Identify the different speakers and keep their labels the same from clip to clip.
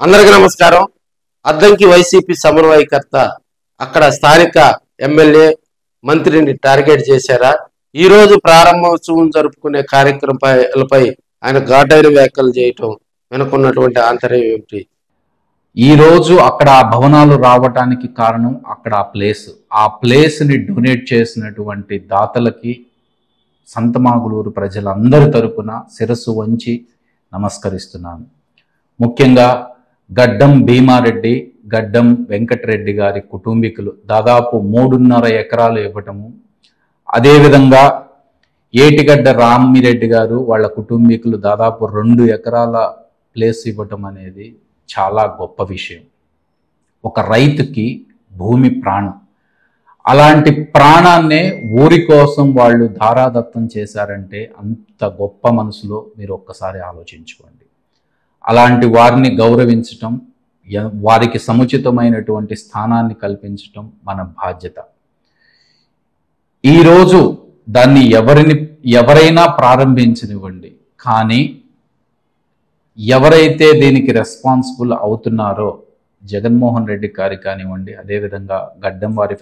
Speaker 1: అందరికీ నమస్కారం. అద్దంకి వైసీపీ సమన్వయకర్త అక్కడ స్థానిక ఎమ్మెల్యే మంత్రిని టార్గెట్ చేశారా? ఈ రోజు ప్రారంభోత్సవం జరుపుకునే కార్యక్రమాలపై ఆయన ఘాటైన వ్యాఖ్యలు చేయటం వెనుకున్నటువంటి ఆంతర్యం ఏమిటి?
Speaker 2: ఈ రోజు అక్కడ భవనాలు రావటానికి కారణం అక్కడ ఆ ప్లేస్ ని డొనేట్ చేసినటువంటి దాతలకి సంతమాగులూరు ప్రజలందరి తరపున శిరస్సు వంచి నమస్కరిస్తున్నాను. ముఖ్యంగా గడ్డం భీమారెడ్డి, గడ్డం వెంకటరెడ్డి గారి కుటుంబీకులు దాదాపు 3.5 ఎకరాలు ఇవ్వటము, అదేవిధంగా ఏటిగడ్డ రామిరెడ్డి గారు వాళ్ళ కుటుంబీకులు దాదాపు 2 ఎకరాల ప్లేస్ ఇవ్వటం అనేది చాలా గొప్ప విషయం. ఒక రైతుకి భూమి ప్రాణం. అలాంటి ప్రాణాన్నే ఊరి కోసం వాళ్ళు ధారాదత్తం చేశారంటే అంత గొప్ప మనసులో మీరు ఒక్కసారి ఆలోచించుకోండి. అలాంటి వారిని గౌరవించటం, వారికి సముచితమైనటువంటి స్థానాన్ని కల్పించటం మన బాధ్యత. ఈరోజు దాన్ని ఎవరైనా ప్రారంభించనివ్వండి, కానీ ఎవరైతే దీనికి రెస్పాన్సిబుల్ అవుతున్నారో జగన్మోహన్ రెడ్డి గారికి కానివ్వండి, అదేవిధంగా గడ్డం వారి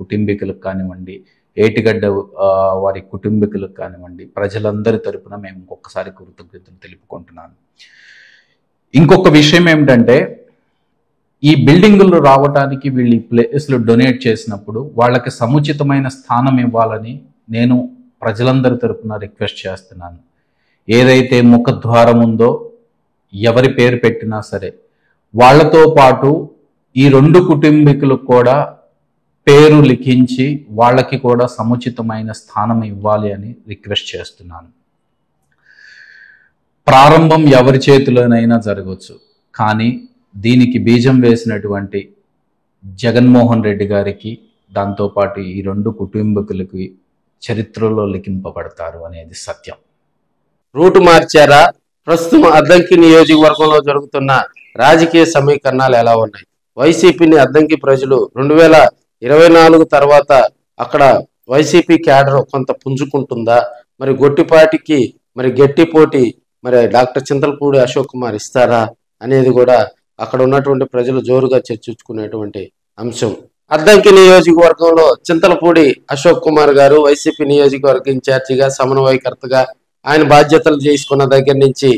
Speaker 2: కుటుంబీకులకు కానివ్వండి, ఏటిగడ్డ వారి కుటుంబీకులకు కానివ్వండి, ప్రజలందరి తరపున మేము ఇంకొకసారి కృతజ్ఞతలు తెలుపుకుంటున్నాను. ఇంకొక విషయం ఏమిటంటే, ఈ బిల్డింగులు రావడానికి వీళ్ళు ఈ ప్లేస్లు డొనేట్ చేసినప్పుడు వాళ్ళకి సముచితమైన స్థానం ఇవ్వాలని నేను ప్రజలందరి తరపున రిక్వెస్ట్ చేస్తున్నాను. ఏదైతే ముఖద్వారం ఉందో ఎవరి పేరు పెట్టినా సరే వాళ్లతో పాటు ఈ 2 కుటుంబీకులకు కూడా పేరు లిఖించి వాళ్ళకి కూడా సముచితమైన స్థానం ఇవ్వాలి అని రిక్వెస్ట్ చేస్తున్నాను. ప్రారంభం ఎవరి చేతిలోనైనా జరగవచ్చు, కానీ దీనికి బీజం వేసినటువంటి జగన్మోహన్ రెడ్డి గారికి, దాంతోపాటు ఈ 2 కుటుంబీకులకి చరిత్రలో లిఖింపబడతారు అనేది సత్యం.
Speaker 1: రూటు మార్చారా? ప్రస్తుతం అద్దంకి నియోజకవర్గంలో జరుగుతున్న రాజకీయ సమీకరణాలు ఎలా ఉన్నాయి? వైసీపీని అద్దంకి ప్రజలు 2024 తర్వాత అక్కడ వైసీపీ క్యాడర్ కొంత పుంజుకుంటుందా? మరి గొట్టిపాటికి గట్టి పోటీ డాక్టర్ చింతలపూడి అశోక్ కుమార్ ఇస్తారా అనేది కూడా అక్కడ ఉన్నటువంటి ప్రజలు జోరుగా చర్చించుకునేటువంటి అంశం. అద్దంకి నియోజకవర్గంలో చింతలపూడి అశోక్ కుమార్ గారు వైసీపీ నియోజకవర్గ ఇన్ఛార్జిగా, సమన్వయకర్తగా ఆయన బాధ్యతలు చేసుకున్న దగ్గర నుంచి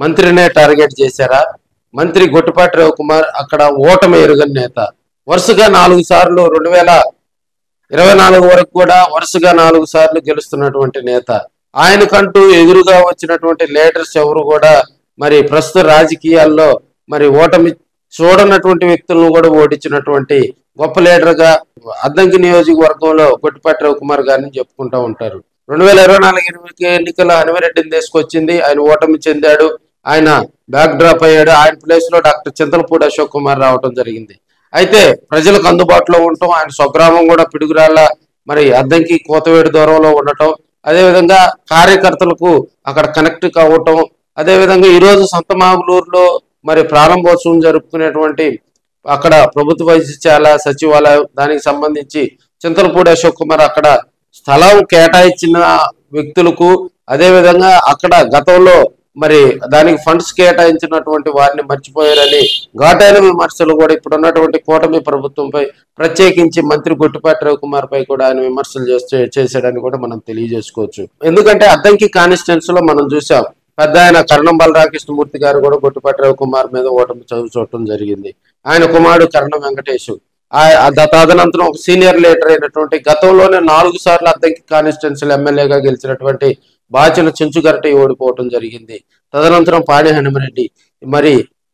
Speaker 1: మంత్రినే టార్గెట్ చేశారా? మంత్రి గొట్టిపాటి రవికుమార్ అక్కడ ఓటమి ఎరుగని నేత. వరుసగా 4 సార్లు 2024 వరకు కూడా వరుసగా 4 సార్లు గెలుస్తున్నటువంటి నేత. ఆయనకంటూ ఎదురుగా వచ్చినటువంటి లీడర్స్ ఎవరు కూడా ప్రస్తుత రాజకీయాల్లో ఓటమి చూడనటువంటి వ్యక్తులను కూడా ఓడించినటువంటి గొప్ప లీడర్గా అద్దంకి నియోజకవర్గంలో గొట్టిపాటి రవికుమార్ గారిని చెప్పుకుంటూ ఉంటారు. 2024 ఎన్నికల అనివారెడ్డిని తీసుకొచ్చింది, ఆయన ఓటమి చెందాడు, ఆయన బ్యాక్ డ్రాప్ అయ్యాడు. ఆయన ప్లేస్ లో డాక్టర్ చింతలపూడి అశోక్ కుమార్ రావటం జరిగింది. అయితే ప్రజలకు అందుబాటులో ఉండటం, ఆయన స్వగ్రామం కూడా పిడుగురాళ్ళ అద్దంకి కోతవేడు దూరంలో ఉండటం, అదేవిధంగా కార్యకర్తలకు అక్కడ కనెక్ట్ కావటం, అదేవిధంగా ఈరోజు సంతమాగులూరులో ప్రారంభోత్సవం జరుపుకునేటువంటి అక్కడ ప్రభుత్వ వైద్యశాల సచివాలయం దానికి సంబంధించి చింతలపూడి అశోక్ కుమార్ అక్కడ స్థలం కేటాయించిన వ్యక్తులకు, అదేవిధంగా అక్కడ గతంలో దానికి ఫండ్స్ కేటాయించినటువంటి వారిని మర్చిపోయారని ఘాటైన విమర్శలు కూడా ఇప్పుడున్నటువంటి కూటమి ప్రభుత్వంపై, ప్రత్యేకించి మంత్రి గొట్టిపాటి రవికుమార్ పై కూడా ఆయన విమర్శలు చేశాడని కూడా మనం తెలియజేసుకోవచ్చు. ఎందుకంటే అద్దంకి కాన్స్టిట్యున్సీ లో మనం చూసాం, పెద్ద ఆయన కరణం బలరామకృష్ణమూర్తి గారు కూడా గొట్టిపాటి రవికుమార్ మీద ఓటమి చూడటం జరిగింది. ఆయన కుమారుడు కరణం వెంకటేష్, తదనంతరం ఒక సీనియర్ లీడర్ అయినటువంటి గతంలోనే 4 సార్లు అద్దంకి కాన్స్టిట్యున్సీలో ఎమ్మెల్యేగా గెలిచినటువంటి బాచిన చెంచుగరటి ఓడిపోవటం జరిగింది. తదనంతరం పాడి హనుమరెడ్డి,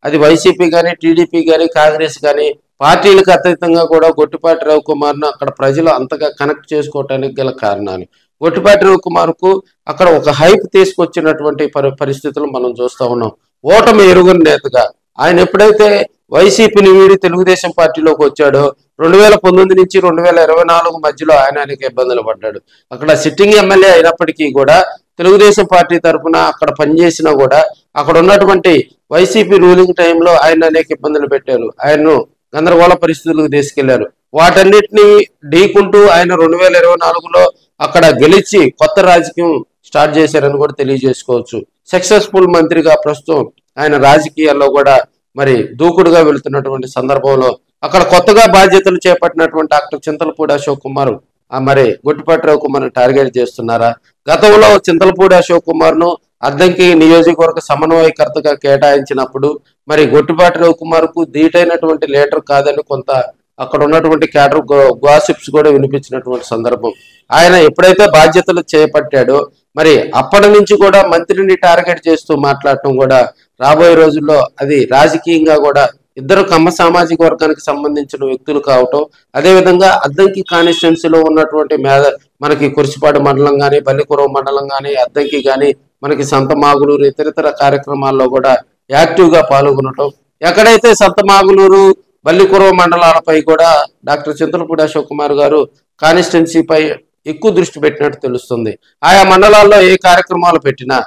Speaker 1: అది వైసీపీ కానీ, టీడీపీ కానీ, కాంగ్రెస్ కానీ పార్టీలకు అతీతంగా కూడా గొట్టిపాటి రవికుమార్ను అక్కడ ప్రజలు అంతగా కనెక్ట్ చేసుకోవటానికి గల కారణాలు. గొట్టిపాటి రవికుమార్కు అక్కడ ఒక హైప్ తీసుకొచ్చినటువంటి పరిస్థితులు మనం చూస్తూ ఉన్నాం. ఓటమి ఎరుగని నేతగా ఆయన ఎప్పుడైతే వైసీపీని వీడి తెలుగుదేశం పార్టీలోకి వచ్చాడో 2019 నుంచి 2024 మధ్యలో ఆయన అనేక ఇబ్బందులు పడ్డాడు. అక్కడ సిట్టింగ్ ఎమ్మెల్యే అయినప్పటికీ కూడా తెలుగుదేశం పార్టీ తరఫున అక్కడ పనిచేసినా కూడా అక్కడ ఉన్నటువంటి వైసీపీ రూలింగ్ టైంలో ఆయన అనేక ఇబ్బందులు పెట్టారు, ఆయన్ను గందరగోళ పరిస్థితులకు తీసుకెళ్లారు. వాటన్నిటిని ఢీకుంటూ ఆయన 2024లో అక్కడ గెలిచి కొత్త రాజకీయం స్టార్ట్ చేశారని కూడా తెలియజేసుకోవచ్చు. సక్సెస్ఫుల్ మంత్రిగా ప్రస్తుతం ఆయన రాజకీయాల్లో కూడా మరి దూకుడుగా వెళుతున్నటువంటి సందర్భంలో అక్కడ కొత్తగా బాధ్యతలు చేపట్టినటువంటి డాక్టర్ చింతలపూడి అశోక్ కుమార్ మరి గొట్టిపాటి రవికుమార్ని టార్గెట్ చేస్తున్నారా? గతంలో చింతలపూడి అశోక్ కుమార్ను అద్దంకి నియోజకవర్గ సమన్వయకర్తగా కేటాయించినప్పుడు మరి గొట్టిపాటి రవికుమార్ కు ధీటైనటువంటి లీడర్ కాదని కొంత అక్కడ ఉన్నటువంటి క్యాడర్ గాసిప్స్ కూడా వినిపించినటువంటి సందర్భం. ఆయన ఎప్పుడైతే బాధ్యతలు చేపట్టాడో మరి అప్పటి నుంచి కూడా మంత్రిని టార్గెట్ చేస్తూ మాట్లాడటం కూడా రాబోయే రోజుల్లో అది రాజకీయంగా కూడా ఇద్దరు కమ్మ సామాజిక వర్గానికి సంబంధించిన వ్యక్తులు కావటం, అదేవిధంగా అద్దంకి కాన్స్టిట్యున్సీలో ఉన్నటువంటి మనకి కురిసిపాడు మండలం కానీ, బల్లికురవ మండలం కానీ, అద్దంకి కానీ, మనకి సంతమాగులూరు ఇతరితర కార్యక్రమాల్లో కూడా యాక్టివ్ గా పాల్గొనటం, ఎక్కడైతే సంతమాగులూరు బల్లికురవ మండలాలపై కూడా డాక్టర్ చింతలపూడి అశోక్ కుమార్ గారు కాన్స్టిట్యున్సీపై ఎక్కువ దృష్టి పెట్టినట్టు తెలుస్తుంది. ఆయా మండలాల్లో ఏ కార్యక్రమాలు పెట్టినా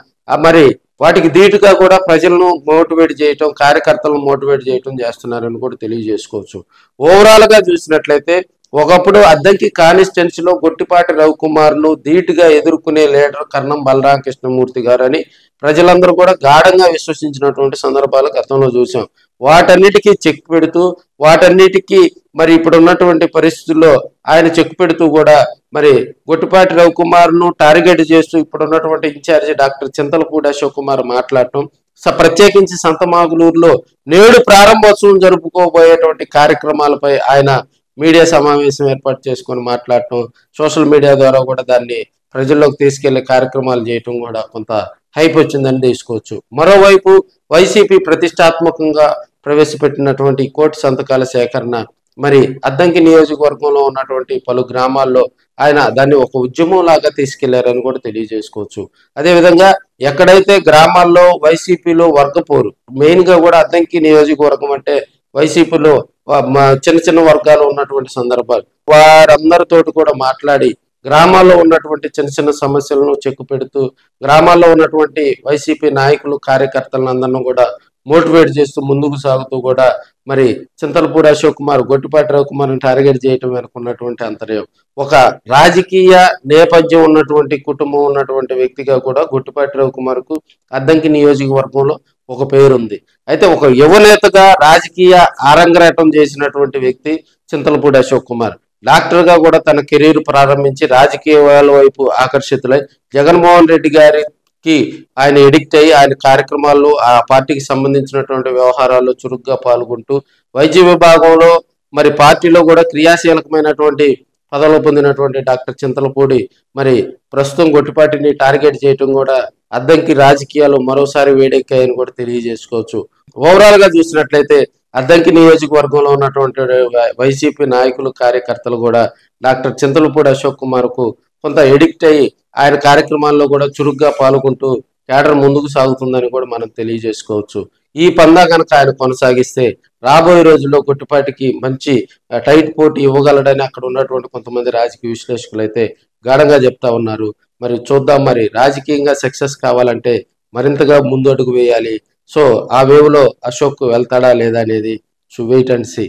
Speaker 1: మరి వాటికి ధీటుగా కూడా ప్రజలను మోటివేట్ చేయటం, కార్యకర్తలను మోటివేట్ చేయటం చేస్తున్నారని కూడా తెలియజేసుకోవచ్చు. ఓవరాల్ గా చూసినట్లయితే ఒకప్పుడు అద్దంకి కాన్స్టిట్యున్సీలో గొట్టిపాటి రవికుమార్ను ధీటుగా ఎదుర్కొనే లీడర్ కర్ణం బలరామకృష్ణమూర్తి గారు అని ప్రజలందరూ కూడా గాఢంగా విశ్వసించినటువంటి సందర్భాలు గతంలో చూసాం. వాటన్నిటికీ చెక్ పెడుతూ వాటన్నిటికీ మరి ఇప్పుడు ఉన్నటువంటి పరిస్థితుల్లో ఆయన చెక్ పెడుతూ కూడా మరి గొట్టిపాటి రవికుమార్ను టార్గెట్ చేస్తూ ఇప్పుడు ఉన్నటువంటి ఇన్ఛార్జి డాక్టర్ చింతలపూడి అశోక్ కుమార్ మాట్లాడటం, ప్రత్యేకించి సంతమాగులూరులో నేడు ప్రారంభోత్సవం జరుపుకోబోయేటువంటి కార్యక్రమాలపై ఆయన మీడియా సమావేశం ఏర్పాటు చేసుకొని మాట్లాడటం, సోషల్ మీడియా ద్వారా కూడా దాన్ని ప్రజల్లోకి తీసుకెళ్లే కార్యక్రమాలు చేయటం కూడా కొంత హైప్ వచ్చిందని తీసుకోవచ్చు. మరోవైపు వైసీపీ ప్రతిష్టాత్మకంగా ప్రవేశపెట్టినటువంటి కోటి సంతకాల సేకరణ మరి అద్దంకి నియోజకవర్గంలో ఉన్నటువంటి పలు గ్రామాల్లో ఆయన దాన్ని ఒక ఉద్యమం లాగా తీసుకెళ్లారని కూడా తెలియజేసుకోవచ్చు. అదేవిధంగా ఎక్కడైతే గ్రామాల్లో వైసీపీలో వర్గపోరు, మెయిన్ గా కూడా అద్దంకి నియోజకవర్గం అంటే వైసీపీలో చిన్న చిన్న వర్గాలు ఉన్నటువంటి సందర్భాలు, వారందరితోటి కూడా మాట్లాడి గ్రామాల్లో ఉన్నటువంటి చిన్న చిన్న సమస్యలను చెక్కు పెడుతూ గ్రామాల్లో ఉన్నటువంటి వైసీపీ నాయకులు కార్యకర్తలను అందరినీ కూడా మోటివేట్ చేస్తూ ముందుకు సాగుతూ కూడా మరి చింతలపూడి అశోక్ కుమార్ గొట్టిపాటి రవికుమార్ని టార్గెట్ చేయటం వెనుకున్నటువంటి అంతర్యం ఒక రాజకీయ నేపథ్యం ఉన్నటువంటి కుటుంబం ఉన్నటువంటి వ్యక్తిగా కూడా గొట్టిపాటి రవికుమార్కు అద్దంకి నియోజకవర్గంలో ఒక పేరుంది. అయితే ఒక యువనేతగా రాజకీయ ఆరంగరేటం చేసినటువంటి వ్యక్తి చింతలపూడి అశోక్ కుమార్. డాక్టర్ గా కూడా తన కెరీర్ ప్రారంభించి రాజకీయాల వైపు ఆకర్షితులై జగన్మోహన్ రెడ్డి గారికి ఆయన ఎడిక్ట్ అయ్యి ఆయన కార్యక్రమాల్లో ఆ పార్టీకి సంబంధించినటువంటి వ్యవహారాల్లో చురుగ్గా పాల్గొంటూ వైద్య విభాగంలో మరి పార్టీలో కూడా క్రియాశీలకమైనటువంటి పదవులు పొందినటువంటి డాక్టర్ చింతలపూడి మరి ప్రస్తుతం గొట్టిపాటిని టార్గెట్ చేయటం కూడా అద్దంకి రాజకీయాలు మరోసారి వేడెక్కాయని కూడా తెలియజేసుకోవచ్చు. ఓవరాల్ గా చూసినట్లయితే అద్దంకి నియోజకవర్గంలో ఉన్నటువంటి వైసీపీ నాయకులు కార్యకర్తలు కూడా డాక్టర్ చింతలపూడి అశోక్ కుమార్ కు కొంత ఎడిక్ట్ అయ్యి ఆయన కార్యక్రమాల్లో కూడా చురుగ్గా పాల్గొంటూ క్యాడర్ ముందుకు సాగుతుందని కూడా మనం తెలియజేసుకోవచ్చు. ఈ పందా కనుక ఆయన కొనసాగిస్తే రాబోయే రోజుల్లో గొట్టిపాటికి మంచి టైట్ పోటీ ఇవ్వగలడని అక్కడ ఉన్నటువంటి కొంతమంది రాజకీయ విశ్లేషకులు అయితే గాఢంగా చెప్తా ఉన్నారు. మరి చూద్దాం, మరి రాజకీయంగా సక్సెస్ కావాలంటే మరింతగా ముందు అడుగు వేయాలి. సో ఆ వేవ్ లో అశోక్ వెళ్తాడా లేదా అనేది వెయిట్ అండ్ సీ.